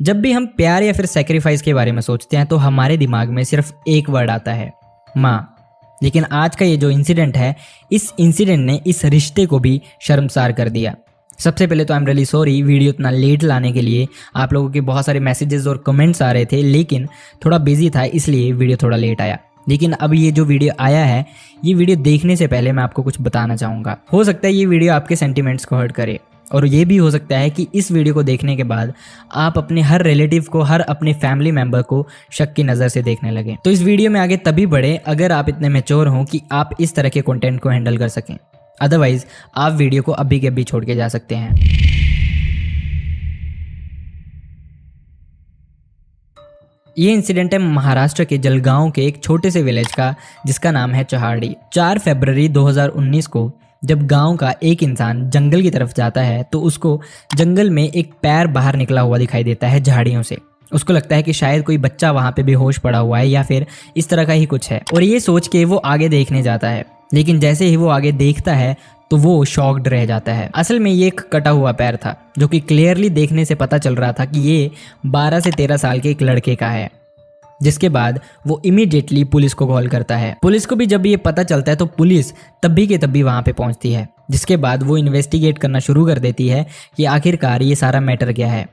जब भी हम प्यार या फिर सेक्रीफाइस के बारे में सोचते हैं तो हमारे दिमाग में सिर्फ एक वर्ड आता है, माँ। लेकिन आज का ये जो इंसिडेंट है, इस इंसिडेंट ने इस रिश्ते को भी शर्मसार कर दिया। सबसे पहले तो I am really sorry video इतना लेट लाने के लिए। आप लोगों के बहुत सारे मैसेजेस और कमेंट्स आ रहे थे, लेकिन थोड़ा बिजी था इसलिए वीडियो थोड़ा लेट आया। लेकिन अब ये जो वीडियो आया है, ये वीडियो देखने से पहले मैं आपको कुछ बताना चाहूँगा। हो सकता है ये वीडियो आपके सेंटिमेंट्स को हर्ट करे, और ये भी हो सकता है कि इस वीडियो को देखने के बाद आप अपने हर रिलेटिव को, हर अपने फैमिली मेंबर को शक की नज़र से देखने लगे। तो इस वीडियो में आगे तभी बढ़े अगर आप इतने मैच्योर हों कि आप इस तरह के कंटेंट को हैंडल कर सकें। अदरवाइज आप वीडियो को अभी के अभी छोड़ के जा सकते हैं। ये इंसिडेंट है महाराष्ट्र के जलगांव के एक छोटे से विलेज का, जिसका नाम है चहाड़ी। 4 फरवरी 2019 को जब गांव का एक इंसान जंगल की तरफ जाता है तो उसको जंगल में एक पैर बाहर निकला हुआ दिखाई देता है झाड़ियों से। उसको लगता है कि शायद कोई बच्चा वहां पे बेहोश पड़ा हुआ है या फिर इस तरह का ही कुछ है, और ये सोच के वो आगे देखने जाता है। लेकिन जैसे ही वो आगे देखता है तो वो शॉक्ड रह जाता है। असल में ये एक कटा हुआ पैर था, जो कि क्लियरली देखने से पता चल रहा था कि ये 12 से 13 साल के एक लड़के का है। जिसके बाद वो इमीडिएटली पुलिस को कॉल करता है। पुलिस को भी जब ये पता चलता है तो पुलिस तभी के तभी वहां पे पहुंचती है। जिसके बाद वो इन्वेस्टिगेट करना शुरू कर देती है कि आखिरकार ये सारा मैटर क्या है।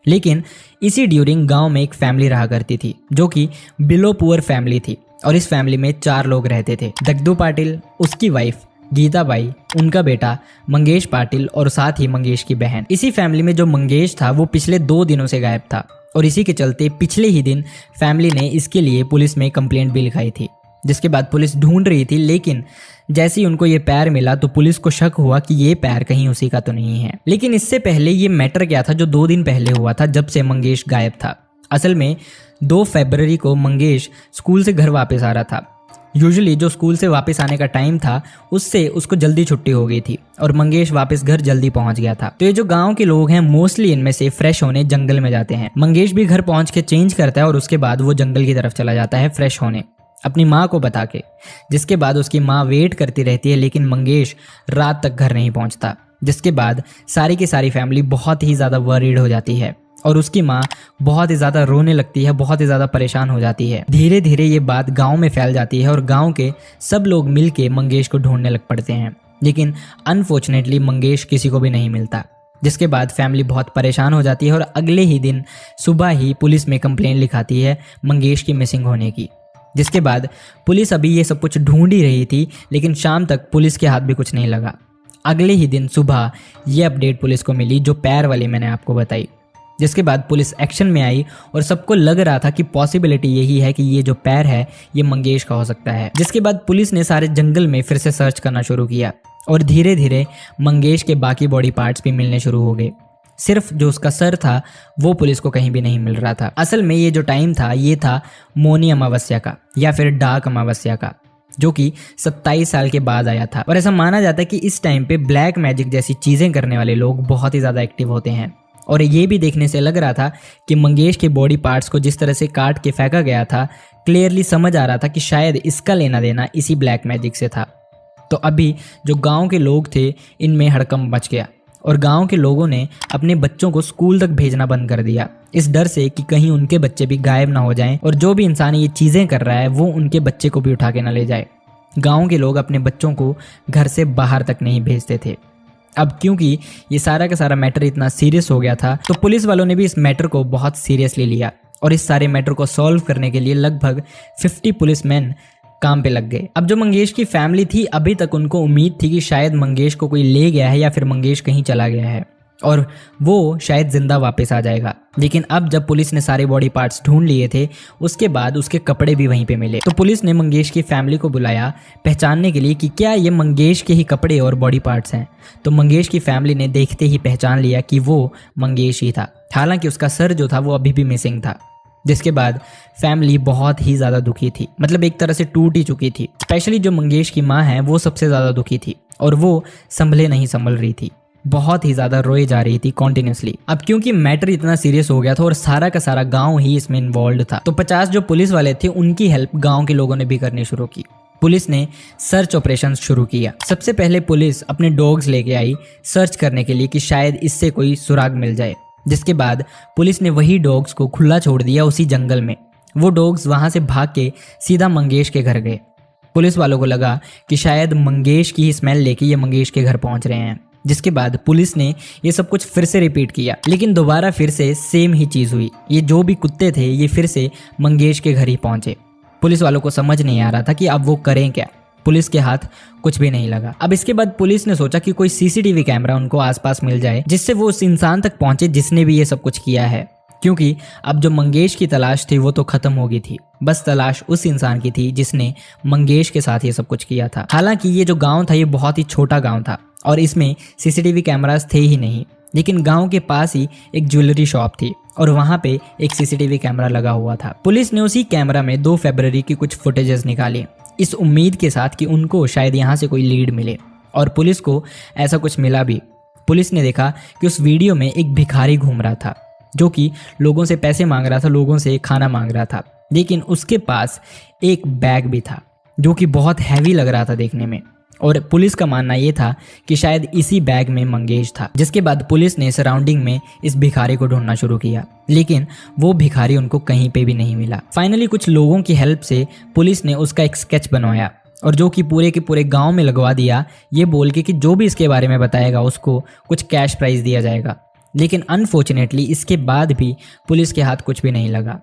लेकिन इसी ड्यूरिंग गांव में एक फैमिली रहा करती थी, जो कि बिलो पुअर फैमिली थी, और इस फैमिली में 4 लोग रहते थे। दगदू पाटिल, उसकी वाइफ गीता बाई, उनका बेटा मंगेश पाटिल और साथ ही मंगेश की बहन। इसी फैमिली में जो मंगेश था वो पिछले 2 दिनों से गायब था, और इसी के चलते पिछले ही दिन फैमिली ने इसके लिए पुलिस में कंप्लेंट भी लिखाई थी। जिसके बाद पुलिस ढूंढ रही थी, लेकिन जैसे ही उनको ये पैर मिला तो पुलिस को शक हुआ कि ये पैर कहीं उसी का तो नहीं है। लेकिन इससे पहले ये मैटर क्या था जो 2 दिन पहले हुआ था, जब से मंगेश गायब था। असल में 2 फरवरी को मंगेश स्कूल से घर वापस आ रहा था। यूजुअली जो स्कूल से वापस आने का टाइम था उससे उसको जल्दी छुट्टी हो गई थी, और मंगेश वापस घर जल्दी पहुंच गया था। तो ये जो गांव के लोग हैं मोस्टली इनमें से फ्रेश होने जंगल में जाते हैं। मंगेश भी घर पहुंच के चेंज करता है और उसके बाद वो जंगल की तरफ चला जाता है फ्रेश होने, अपनी माँ को बता के। जिसके बाद उसकी माँ वेट करती रहती है, लेकिन मंगेश रात तक घर नहीं पहुंचता। जिसके बाद सारी की सारी फैमिली बहुत ही ज़्यादा वरीड हो जाती है, और उसकी माँ बहुत ही ज़्यादा रोने लगती है, बहुत ही ज़्यादा परेशान हो जाती है। धीरे धीरे ये बात गांव में फैल जाती है और गांव के सब लोग मिलके मंगेश को ढूंढने लग पड़ते हैं। लेकिन अनफॉर्चुनेटली मंगेश किसी को भी नहीं मिलता। जिसके बाद फैमिली बहुत परेशान हो जाती है, और अगले ही दिन सुबह ही पुलिस में कंप्लेंट लिखाती है मंगेश की मिसिंग होने की। जिसके बाद पुलिस अभी ये सब कुछ ढूंढ ही रही थी, लेकिन शाम तक पुलिस के हाथ भी कुछ नहीं लगा। अगले ही दिन सुबह ये अपडेट पुलिस को मिली, जो पैर वाली मैंने आपको बताई। जिसके बाद पुलिस एक्शन में आई, और सबको लग रहा था कि पॉसिबिलिटी यही है कि ये जो पैर है ये मंगेश का हो सकता है। जिसके बाद पुलिस ने सारे जंगल में फिर से सर्च करना शुरू किया, और धीरे धीरे मंगेश के बाकी बॉडी पार्ट्स भी मिलने शुरू हो गए। सिर्फ जो उसका सर था वो पुलिस को कहीं भी नहीं मिल रहा था। असल में ये जो टाइम था ये था मौनी अमावस्या का, या फिर डार्क अमावस्या का, जो कि 27 साल के बाद आया था। और ऐसा माना जाता है कि इस टाइम पे ब्लैक मैजिक जैसी चीज़ें करने वाले लोग बहुत ही ज़्यादा एक्टिव होते हैं। और ये भी देखने से लग रहा था कि मंगेश के बॉडी पार्ट्स को जिस तरह से काट के फेंका गया था, क्लियरली समझ आ रहा था कि शायद इसका लेना देना इसी ब्लैक मैजिक से था। तो अभी जो गांव के लोग थे इनमें हड़कंप मच गया, और गांव के लोगों ने अपने बच्चों को स्कूल तक भेजना बंद कर दिया, इस डर से कि कहीं उनके बच्चे भी गायब ना हो जाएं, और जो भी इंसान ये चीज़ें कर रहा है वो उनके बच्चे को भी उठा के ना ले जाए। गाँव के लोग अपने बच्चों को घर से बाहर तक नहीं भेजते थे। अब क्योंकि ये सारा का सारा मैटर इतना सीरियस हो गया था, तो पुलिस वालों ने भी इस मैटर को बहुत सीरियसली लिया, और इस सारे मैटर को सॉल्व करने के लिए लगभग 50 पुलिसमैन काम पे लग गए। अब जो मंगेश की फैमिली थी, अभी तक उनको उम्मीद थी कि शायद मंगेश को कोई ले गया है या फिर मंगेश कहीं चला गया है और वो शायद जिंदा वापस आ जाएगा। लेकिन अब जब पुलिस ने सारे बॉडी पार्ट्स ढूंढ लिए थे, उसके बाद उसके कपड़े भी वहीं पे मिले। तो पुलिस ने मंगेश की फैमिली को बुलाया पहचानने के लिए कि क्या ये मंगेश के ही कपड़े और बॉडी पार्ट्स हैं। तो मंगेश की फैमिली ने देखते ही पहचान लिया कि वो मंगेश ही था, हालांकि उसका सर जो था वो अभी भी मिसिंग था। जिसके बाद फैमिली बहुत ही ज़्यादा दुखी थी, मतलब एक तरह से टूट ही चुकी थी। स्पेशली जो मंगेश की माँ है वो सबसे ज़्यादा दुखी थी, और वो संभले नहीं संभल रही थी, बहुत ही ज़्यादा रोए जा रही थी कॉन्टिन्यूसली। अब क्योंकि मैटर इतना सीरियस हो गया था और सारा का सारा गांव ही इसमें इन्वॉल्व था, तो 50 जो पुलिस वाले थे उनकी हेल्प गांव के लोगों ने भी करनी शुरू की। पुलिस ने सर्च ऑपरेशन शुरू किया। सबसे पहले पुलिस अपने डॉग्स लेके आई सर्च करने के लिए कि शायद इससे कोई सुराग मिल जाए। जिसके बाद पुलिस ने वही डॉग्स को खुला छोड़ दिया उसी जंगल में। वो डॉग्स वहां से भाग के सीधा मंगेश के घर गए। पुलिस वालों को लगा कि शायद मंगेश की ही स्मेल लेके ये मंगेश के घर पहुंच रहे हैं, जिसके बाद पुलिस ने ये सब कुछ फिर से रिपीट किया, लेकिन दोबारा फिर से सेम ही चीज़ हुई। ये जो भी कुत्ते थे ये फिर से मंगेश के घर ही पहुंचे। पुलिस वालों को समझ नहीं आ रहा था कि अब वो करें क्या। पुलिस के हाथ कुछ भी नहीं लगा। अब इसके बाद पुलिस ने सोचा कि कोई सीसीटीवी कैमरा उनको आसपास मिल जाए, जिससे वो उस इंसान तक पहुंचे जिसने भी ये सब कुछ किया है, क्योंकि अब जो मंगेश की तलाश थी वो तो खत्म हो गई थी। बस तलाश उस इंसान की थी जिसने मंगेश के साथ ये सब कुछ किया था। हालांकि ये जो गांव था ये बहुत ही छोटा गांव था और इसमें सीसीटीवी कैमरास थे ही नहीं, लेकिन गांव के पास ही एक ज्वेलरी शॉप थी और वहां पे एक सीसीटीवी कैमरा लगा हुआ था। पुलिस ने उसी कैमरा में 2 फरवरी की कुछ फुटेजेस निकाली, इस उम्मीद के साथ कि उनको शायद यहाँ से कोई लीड मिले, और पुलिस को ऐसा कुछ मिला भी। पुलिस ने देखा कि उस वीडियो में एक भिखारी घूम रहा था जो कि लोगों से पैसे मांग रहा था, लोगों से खाना मांग रहा था, लेकिन उसके पास एक बैग भी था जो कि बहुत हैवी लग रहा था देखने में, और पुलिस का मानना ये था कि शायद इसी बैग में मंगेश था। जिसके बाद पुलिस ने सराउंडिंग में इस भिखारी को ढूंढना शुरू किया, लेकिन वो भिखारी उनको कहीं पे भी नहीं मिला। फाइनली कुछ लोगों की हेल्प से पुलिस ने उसका एक स्केच बनवाया और जो कि पूरे के पूरे गांव में लगवा दिया, ये बोल के कि जो भी इसके बारे में बताएगा उसको कुछ कैश प्राइज दिया जाएगा। लेकिन अनफॉर्चुनेटली इसके बाद भी पुलिस के हाथ कुछ भी नहीं लगा।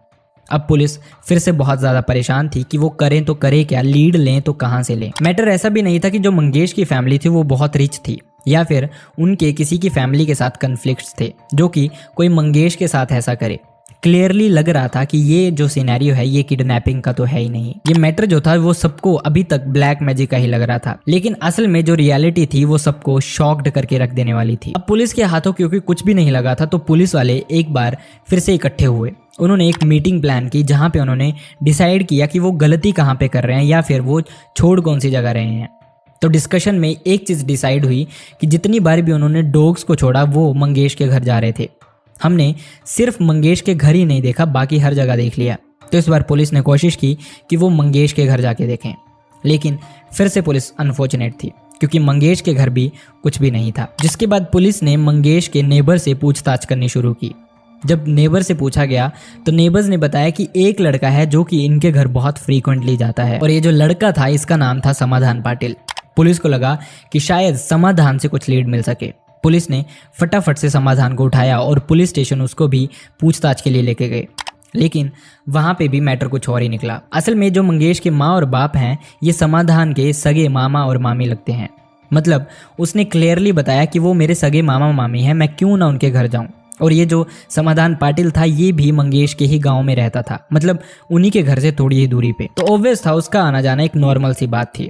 अब पुलिस फिर से बहुत ज़्यादा परेशान थी कि वो करें तो करें क्या, लीड लें तो कहाँ से लें। मैटर ऐसा भी नहीं था कि जो मंगेश की फैमिली थी वो बहुत रिच थी या फिर उनके किसी की फैमिली के साथ कन्फ्लिक्ट्स थे जो कि कोई मंगेश के साथ ऐसा करे। क्लियरली लग रहा था कि ये जो सिनेरियो है ये किडनैपिंग का तो है ही नहीं। ये मैटर जो था वो सबको अभी तक ब्लैक मैजिक का ही लग रहा था, लेकिन असल में जो रियलिटी थी वो सबको शॉक्ड करके रख देने वाली थी। अब पुलिस के हाथों क्योंकि कुछ भी नहीं लगा था तो पुलिस वाले एक बार फिर से इकट्ठे हुए। उन्होंने एक मीटिंग प्लान की जहाँ पे उन्होंने डिसाइड किया कि वो गलती कहाँ पे कर रहे हैं या फिर वो छोड़ कौन सी जगह रहे हैं। तो डिस्कशन में एक चीज़ डिसाइड हुई कि जितनी बार भी उन्होंने डॉग्स को छोड़ा वो मंगेश के घर जा रहे थे। हमने सिर्फ मंगेश के घर ही नहीं देखा, बाकी हर जगह देख लिया। तो इस बार पुलिस ने कोशिश की कि वो मंगेश के घर जाके देखें, लेकिन फिर से पुलिस अनफॉर्चुनेट थी क्योंकि मंगेश के घर भी कुछ भी नहीं था। जिसके बाद पुलिस ने मंगेश के नेबर से पूछताछ करनी शुरू की। जब नेबर से पूछा गया तो नेबर्स ने बताया कि एक लड़का है जो कि इनके घर बहुत फ्रीक्वेंटली जाता है, और ये जो लड़का था इसका नाम था समाधान पाटिल। पुलिस को लगा कि शायद समाधान से कुछ लीड मिल सके। पुलिस ने फटाफट से समाधान को उठाया और पुलिस स्टेशन उसको भी पूछताछ के लिए लेके गए, लेकिन वहाँ पे भी मैटर कुछ और ही निकला। असल में जो मंगेश के माँ और बाप हैं ये समाधान के सगे मामा और मामी लगते हैं। मतलब उसने क्लियरली बताया कि वो मेरे सगे मामा मामी हैं, मैं क्यों ना उनके घर जाऊँ। और ये जो समाधान पाटिल था ये भी मंगेश के ही गांव में रहता था, मतलब उन्हीं के घर से थोड़ी ही दूरी पे। तो ऑब्वियस था उसका आना जाना एक नॉर्मल सी बात थी,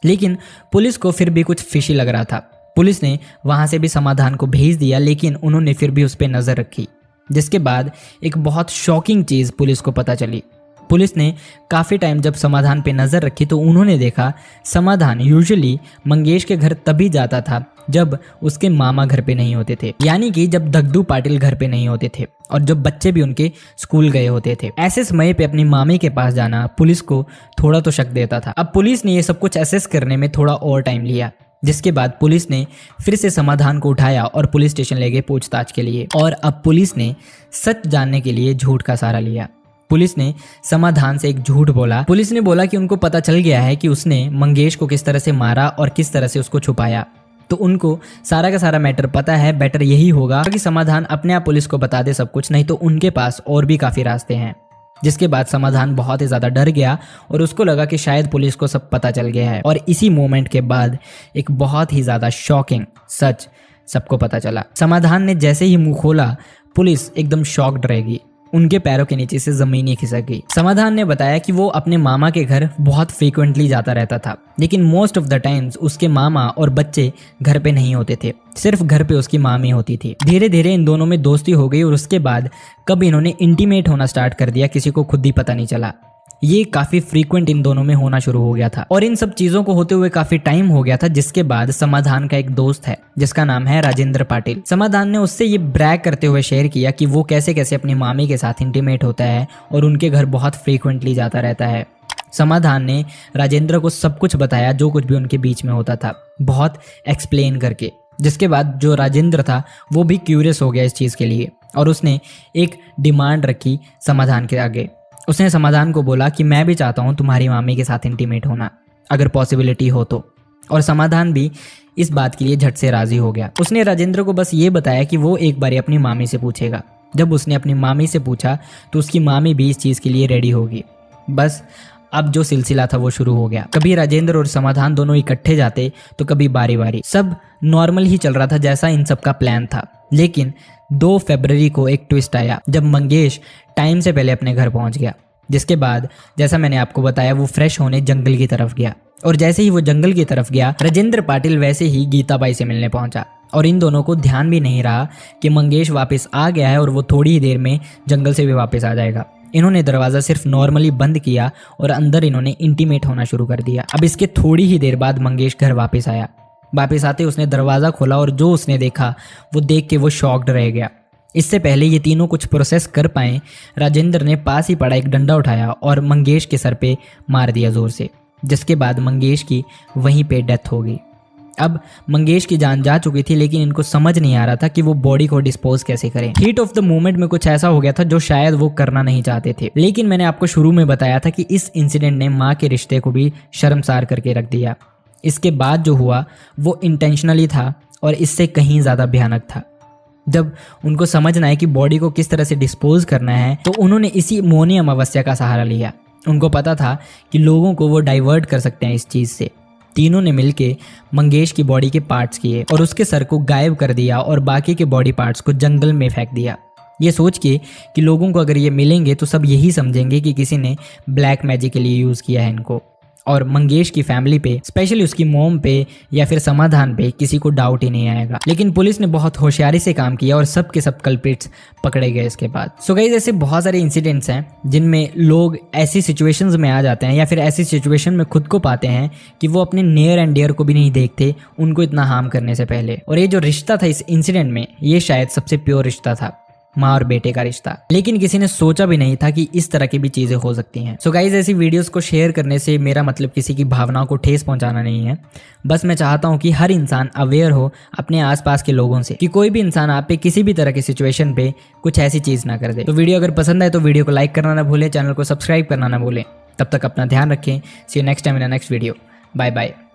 लेकिन पुलिस को फिर भी कुछ फिशी लग रहा था। पुलिस ने वहां से भी समाधान को भेज दिया, लेकिन उन्होंने फिर भी उस पर नज़र रखी। जिसके बाद एक बहुत शॉकिंग चीज़ पुलिस को पता चली। पुलिस ने काफ़ी टाइम जब समाधान पे नज़र रखी तो उन्होंने देखा समाधान यूजुअली मंगेश के घर तभी जाता था जब उसके मामा घर पे नहीं होते थे, यानी कि जब दगदू पाटिल घर पे नहीं होते थे और जब बच्चे भी उनके स्कूल गए होते थे। ऐसे समय पे अपनी मामी के पास जाना पुलिस को थोड़ा तो शक देता था। अब पुलिस ने ये सब कुछ असेस करने में थोड़ा और टाइम लिया, जिसके बाद पुलिस ने फिर से समाधान को उठाया और पुलिस स्टेशन ले गए पूछताछ के लिए। और अब पुलिस ने सच जानने के लिए झूठ का सहारा लिया। पुलिस ने समाधान से एक झूठ बोला। पुलिस ने बोला कि उनको पता चल गया है कि उसने मंगेश को किस तरह से मारा और किस तरह से उसको छुपाया, तो उनको सारा का सारा मैटर पता है। बेटर यही होगा कि समाधान अपने आप पुलिस को बता दे सब कुछ, नहीं तो उनके पास और भी काफ़ी रास्ते हैं। जिसके बाद समाधान बहुत ही ज़्यादा डर गया और उसको लगा कि शायद पुलिस को सब पता चल गया है। और इसी मोमेंट के बाद एक बहुत ही ज़्यादा शॉकिंग सच सबको पता चला। समाधान ने जैसे ही मुंह खोला पुलिस एकदम शॉक्ड रहेगी, उनके पैरों के नीचे से जमीन ही खिसक गई। समाधान ने बताया कि वो अपने मामा के घर बहुत फ्रीक्वेंटली जाता रहता था, लेकिन मोस्ट ऑफ द टाइम्स उसके मामा और बच्चे घर पे नहीं होते थे, सिर्फ घर पे उसकी मामी होती थी। धीरे धीरे इन दोनों में दोस्ती हो गई और उसके बाद कब इन्होंने इंटीमेट होना स्टार्ट कर दिया किसी को खुद ही पता नहीं चला। ये काफ़ी फ्रीक्वेंट इन दोनों में होना शुरू हो गया था और इन सब चीज़ों को होते हुए काफ़ी टाइम हो गया था। जिसके बाद समाधान का एक दोस्त है जिसका नाम है राजेंद्र पाटिल। समाधान ने उससे ये ब्रैग करते हुए शेयर किया कि वो कैसे कैसे अपनी मामी के साथ इंटीमेट होता है और उनके घर बहुत फ्रीक्वेंटली जाता रहता है। समाधान ने राजेंद्र को सब कुछ बताया जो कुछ भी उनके बीच में होता था, बहुत एक्सप्लेन करके। जिसके बाद जो राजेंद्र था वो भी क्यूरियस हो गया इस चीज़ के लिए और उसने एक डिमांड रखी समाधान के आगे। उसने समाधान को बोला कि मैं भी चाहता हूँ तुम्हारी मामी के साथ इंटीमेट होना, अगर पॉसिबिलिटी हो तो। और समाधान भी इस बात के लिए झट से राजी हो गया। उसने राजेंद्र को बस ये बताया कि वो एक बार अपनी मामी से पूछेगा। जब उसने अपनी मामी से पूछा तो उसकी मामी भी इस चीज़ के लिए रेडी होगी। बस अब जो सिलसिला था वो शुरू हो गया। कभी राजेंद्र और समाधान दोनों इकट्ठे जाते तो कभी बारी बारी। सब नॉर्मल ही चल रहा था जैसा इन सब का प्लान था। लेकिन 2 फरवरी को एक ट्विस्ट आया जब मंगेश टाइम से पहले अपने घर पहुंच गया। जिसके बाद जैसा मैंने आपको बताया वो फ्रेश होने जंगल की तरफ गया। और जैसे ही वो जंगल की तरफ गया राजेंद्र पाटिल वैसे ही गीताबाई से मिलने पहुंचा। और इन दोनों को ध्यान भी नहीं रहा कि मंगेश वापस आ गया है और वो थोड़ी ही देर में जंगल से भी वापस आ जाएगा। इन्होंने दरवाज़ा सिर्फ नॉर्मली बंद किया और अंदर इन्होंने इंटीमेट होना शुरू कर दिया। अब इसके थोड़ी ही देर बाद मंगेश घर वापस आया। वापस आते उसने दरवाज़ा खोला और जो उसने देखा वो देख के वो शॉक्ड रह गया। इससे पहले ये तीनों कुछ प्रोसेस कर पाए, राजेंद्र ने पास ही पड़ा एक डंडा उठाया और मंगेश के सर पे मार दिया जोर से, जिसके बाद मंगेश की वहीं पे डेथ हो गई। अब मंगेश की जान जा चुकी थी लेकिन इनको समझ नहीं आ रहा था कि वो बॉडी को डिस्पोज कैसे करें। हीट ऑफ द मोमेंट में कुछ ऐसा हो गया था जो शायद वो करना नहीं चाहते थे। लेकिन मैंने आपको शुरू में बताया था कि इस इंसिडेंट ने माँ के रिश्ते को भी शर्मसार करके रख दिया। इसके बाद जो हुआ वो इंटेंशनली था और इससे कहीं ज़्यादा भयानक था। जब उनको समझना है कि बॉडी को किस तरह से डिस्पोज करना है तो उन्होंने इसी मौनी अमावस्या का सहारा लिया। उनको पता था कि लोगों को वो डाइवर्ट कर सकते हैं इस चीज़ से। तीनों ने मिलके मंगेश की बॉडी के पार्ट्स किए और उसके सर को गायब कर दिया और बाकी के बॉडी पार्ट्स को जंगल में फेंक दिया, ये सोच के कि लोगों को अगर ये मिलेंगे तो सब यही समझेंगे कि किसी ने ब्लैक मैजिक के लिए यूज़ किया है इनको। और मंगेश की फैमिली पे, स्पेशली उसकी मोम पे या फिर समाधान पे किसी को डाउट ही नहीं आएगा। लेकिन पुलिस ने बहुत होशियारी से काम किया और सब के सब कल्प्रिट्स पकड़े गए इसके बाद। सो गाइस, ऐसे बहुत सारे इंसिडेंट्स हैं जिनमें लोग ऐसी सिचुएशंस में आ जाते हैं या फिर ऐसी सिचुएशन में खुद को पाते हैं कि वो अपने नियर एंड डियर को भी नहीं देखते उनको इतना हार्म करने से पहले। और ये जो रिश्ता था इस इंसिडेंट में, ये शायद सबसे प्योर रिश्ता था, माँ और बेटे का रिश्ता। लेकिन किसी ने सोचा भी नहीं था कि इस तरह की भी चीजें हो सकती हैं। सो गाइज, ऐसी वीडियोस को शेयर करने से मेरा मतलब किसी की भावनाओं को ठेस पहुंचाना नहीं है। बस मैं चाहता हूं कि हर इंसान अवेयर हो अपने आसपास के लोगों से कि कोई भी इंसान आप पे किसी भी तरह की सिचुएशन पे कुछ ऐसी चीज ना कर दे। तो वीडियो अगर पसंद आए तो वीडियो को लाइक करना ना भूलें, चैनल को सब्सक्राइब करना ना भूलें। तब तक अपना ध्यान रखें। See you next time in next video. Bye bye.